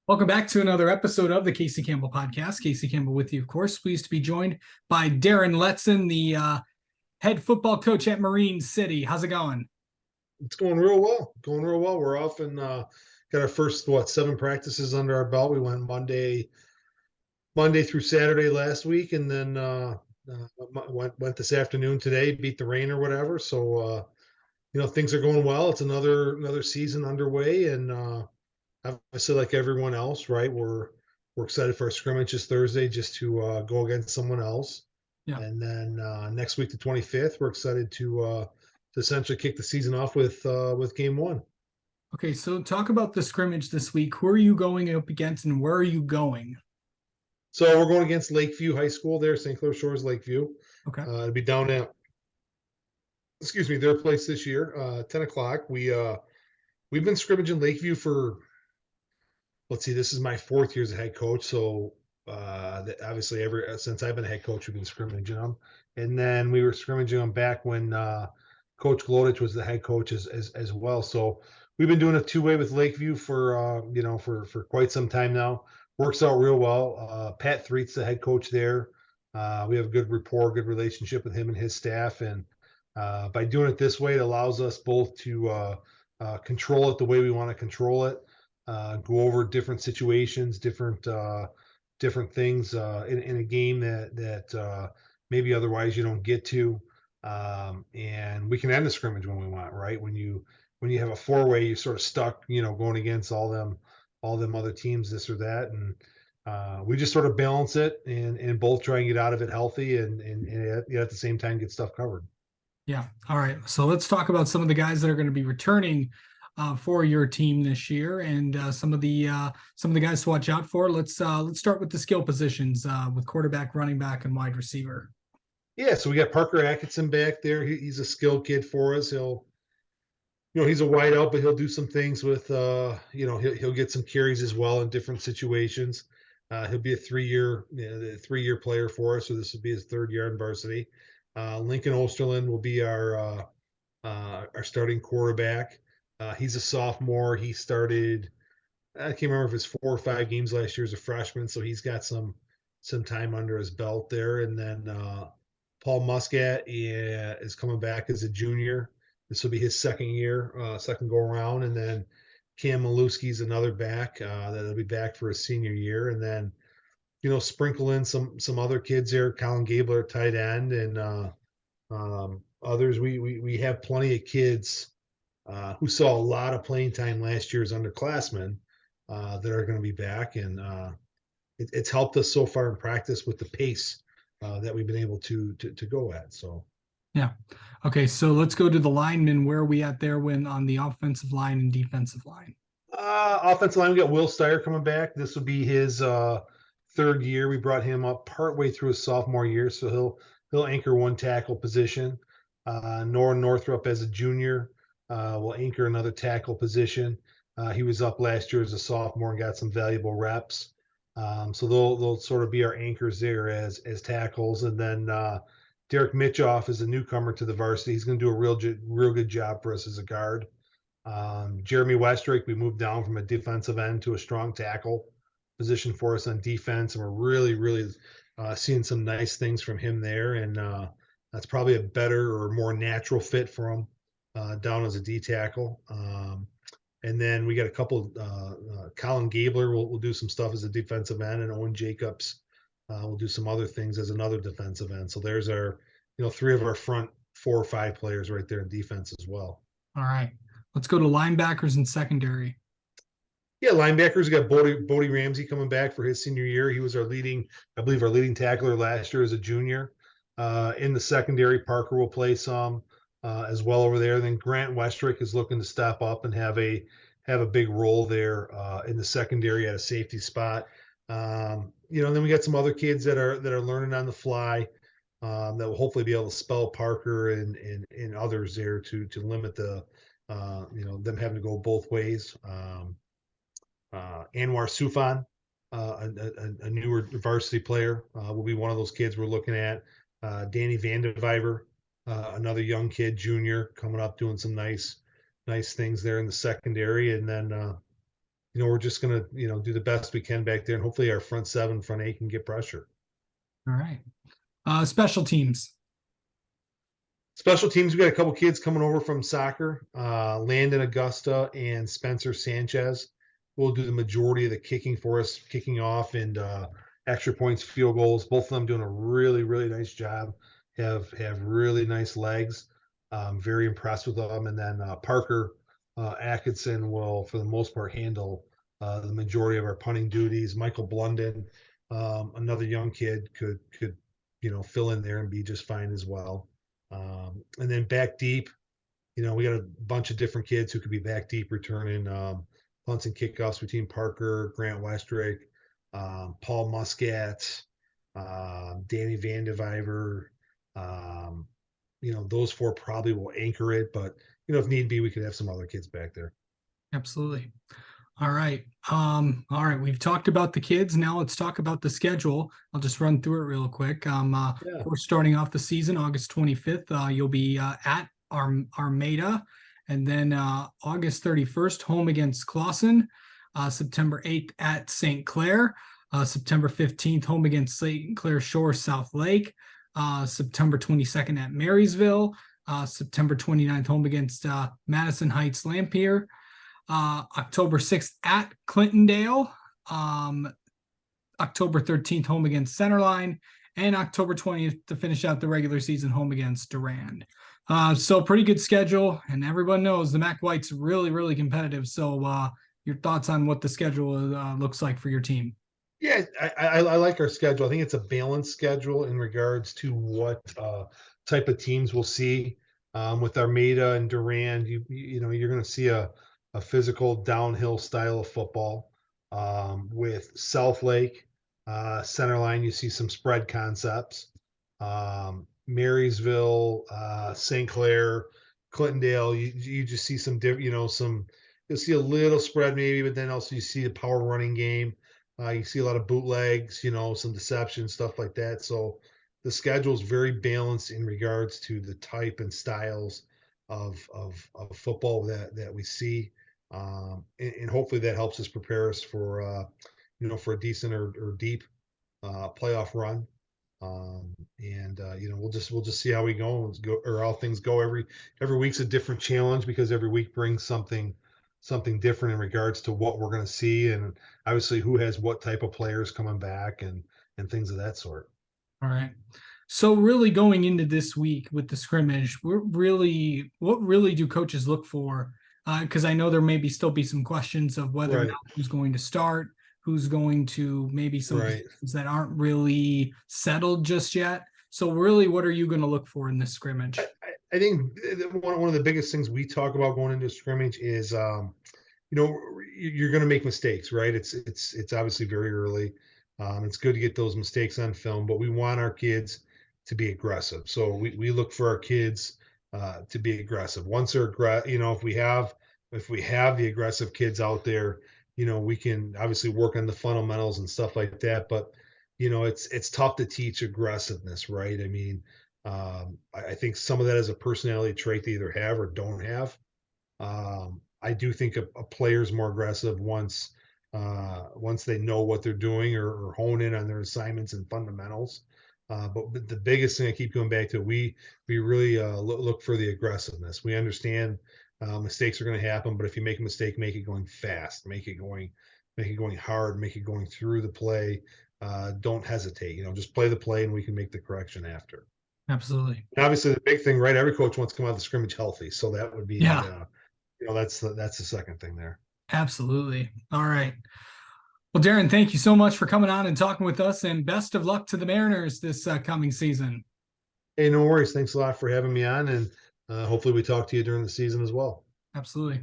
Welcome back to another episode of the Casey Campbell Podcast. Casey Campbell with you, of course. Pleased to be joined by Daryn Letson, the head football coach at Marine City. How's it going? It's going real well. Going real well. We're off and got our first 7 practices under our belt. We went Monday through Saturday last week, and then went this afternoon today. Beat the rain or whatever. So things are going well. It's another season underway, and obviously, like everyone else, right? We're excited for our scrimmage this Thursday, just to go against someone else. Yeah. And then next week, the 25th, we're excited to essentially kick the season off with game one. Okay, so talk about the scrimmage this week. Who are you going up against, and where are you going? So we're going against Lakeview High School there, St. Clair Shores, Lakeview. Okay. It'll be down at, their place this year, 10 o'clock. We've been scrimmaging Lakeview for, let's see, this is my 4th year as a head coach. So obviously since I've been a head coach, we've been scrimmaging them. And then we were scrimmaging them back when Coach Glodich was the head coach as well. So we've been doing a two-way with Lakeview for quite some time now. Works out real well. Pat Threet's the head coach there. We have a good rapport, good relationship with him and his staff. And by doing it this way, it allows us both to control it the way we want to control it, go over different situations, different things in a game that maybe otherwise you don't get to. And we can end the scrimmage when we want, right? When you have a four-way, you're sort of stuck, going against all them other teams, this or that. And we just sort of balance it and both try and get out of it healthy and at the same time get stuff covered. Yeah. All right. So let's talk about some of the guys that are going to be returning for your team this year, and some of the guys to watch out for. Let's start with the skill positions with quarterback, running back, and wide receiver. Yeah, so we got Parker Atkinson back there. He's a skilled kid for us. He's a wide out, but he'll do some things with, he'll get some carries as well in different situations. He'll be a 3-year player for us, so this will be his 3rd year in varsity. Lincoln Osterland will be our starting quarterback. He's a sophomore. He started, I can't remember if it's 4 or 5 games last year as a freshman, so he's got some time under his belt there. And then Paul Muscat is coming back as a junior. This will be his 2nd year, second go around. And then Cam Maluski's another back that'll be back for his senior year. And then, sprinkle in some other kids there, Colin Gabler, tight end, and others. We have plenty of kids who saw a lot of playing time last year as underclassmen that are going to be back. And it's helped us so far in practice with the pace that we've been able to go at. So. Yeah. Okay. So let's go to the linemen. Where are we at there when on the offensive line and defensive line? Offensive line, we got Will Steyer coming back. This will be his 3rd year. We brought him up partway through his sophomore year, so he'll anchor one tackle position. Noah Northrup as a junior will anchor another tackle position. He was up last year as a sophomore and got some valuable reps. So they'll sort of be our anchors there as tackles. And then Derek Mitchoff is a newcomer to the varsity. He's going to do a real good job for us as a guard. Jeremy Westrick, we moved down from a defensive end to a strong tackle position for us on defense, and we're really seeing some nice things from him there. And that's probably a better or more natural fit for him down as a D tackle. And then we got a couple. Colin Gabler will do some stuff as a defensive end, and Owen Jacobs will do some other things as another defensive end. So there's our, 3 of our front 4 or 5 players right there in defense as well. All right. Let's go to linebackers and secondary. Yeah, linebackers, got Bodie Ramsey coming back for his senior year. He was our leading tackler last year as a junior. In the secondary, Parker will play some as well over there. Then Grant Westrick is looking to step up and have a big role there in the secondary at a safety spot. Then we got some other kids that are learning on the fly that will hopefully be able to spell Parker and others there to limit the them having to go both ways. Anwar Sufan, a newer varsity player, will be one of those kids we're looking at. Danny Vandeviver, another young kid, junior, coming up doing some nice things there in the secondary. And then we're just going to, do the best we can back there. And hopefully our front seven, front eight can get pressure. All right. Special teams. Special teams, we got a couple kids coming over from soccer. Landon Augusta and Spencer Sanchez will do the majority of the kicking for us, kicking off and extra points, field goals. Both of them doing a really, really nice job. Have really nice legs. Very impressed with them. And then Parker Atkinson will, for the most part, handle the majority of our punting duties. Michael Blunden, another young kid, could fill in there and be just fine as well. And then back deep, we got a bunch of different kids who could be back deep returning punts and kickoffs between Parker, Grant Westrick, Paul Muscat, Danny Vandeviver. Those four probably will anchor it, but if need be, we could have some other kids back there. Absolutely. All right. All right. We've talked about the kids. Now let's talk about the schedule. I'll just run through it real quick. Of course, starting off the season, August 25th, you'll be at Armada. And then August 31st, home against Clawson. September 8th at St. Clair. September 15th, home against St. Clair Shore South Lake. September 22nd at Marysville. September 29th, home against Madison Heights Lampier. October 6th at Clintondale, October 13th home against Centerline, and October 20th to finish out the regular season home against Durand. So pretty good schedule, and everyone knows the MAC White's really, really competitive. So your thoughts on what the schedule looks like for your team? Yeah, I like our schedule. I think it's a balanced schedule in regards to what type of teams we'll see. With Armada and Durand, you're going to see a physical downhill style of football. With South Lake, Centerline, you see some spread concepts. Marysville, St. Clair, Clintondale, you just see some different, you'll see a little spread maybe, but then also you see the power running game. You see a lot of bootlegs, some deception, stuff like that. So the schedule is very balanced in regards to the type and styles of football that we see. And hopefully that helps us prepare us for for a decent or deep playoff run. We'll just see how we go or how things go. Every week's a different challenge because every week brings something different in regards to what we're going to see and obviously who has what type of players coming back and things of that sort. All right. So really going into this week with the scrimmage, what really do coaches look for? Because I know there may still be some questions of whether or not who's going to start, who's going to maybe some positions that aren't really settled just yet. So really, what are you going to look for in this scrimmage? I think one of the biggest things we talk about going into scrimmage is you're going to make mistakes, right? It's obviously very early. It's good to get those mistakes on film, but we want our kids to be aggressive. So we look for our kids to be aggressive. Once they're if we have the aggressive kids out there, we can obviously work on the fundamentals and stuff like that. But it's tough to teach aggressiveness, right? I mean, I think some of that is a personality trait they either have or don't have. I do think a player's more aggressive once they know what they're doing or hone in on their assignments and fundamentals. But the biggest thing I keep going back to, we really look for the aggressiveness. We understand mistakes are going to happen, but if you make a mistake, make it going fast, make it going hard, make it going through the play. Don't hesitate. Just play the play, and we can make the correction after. Absolutely. And obviously, the big thing, right? Every coach wants to come out of the scrimmage healthy, so that would be that's the second thing there. Absolutely. All right. Well, Daryn, thank you so much for coming on and talking with us, and best of luck to the Mariners this coming season. Hey, no worries. Thanks a lot for having me on, and hopefully we talk to you during the season as well. Absolutely.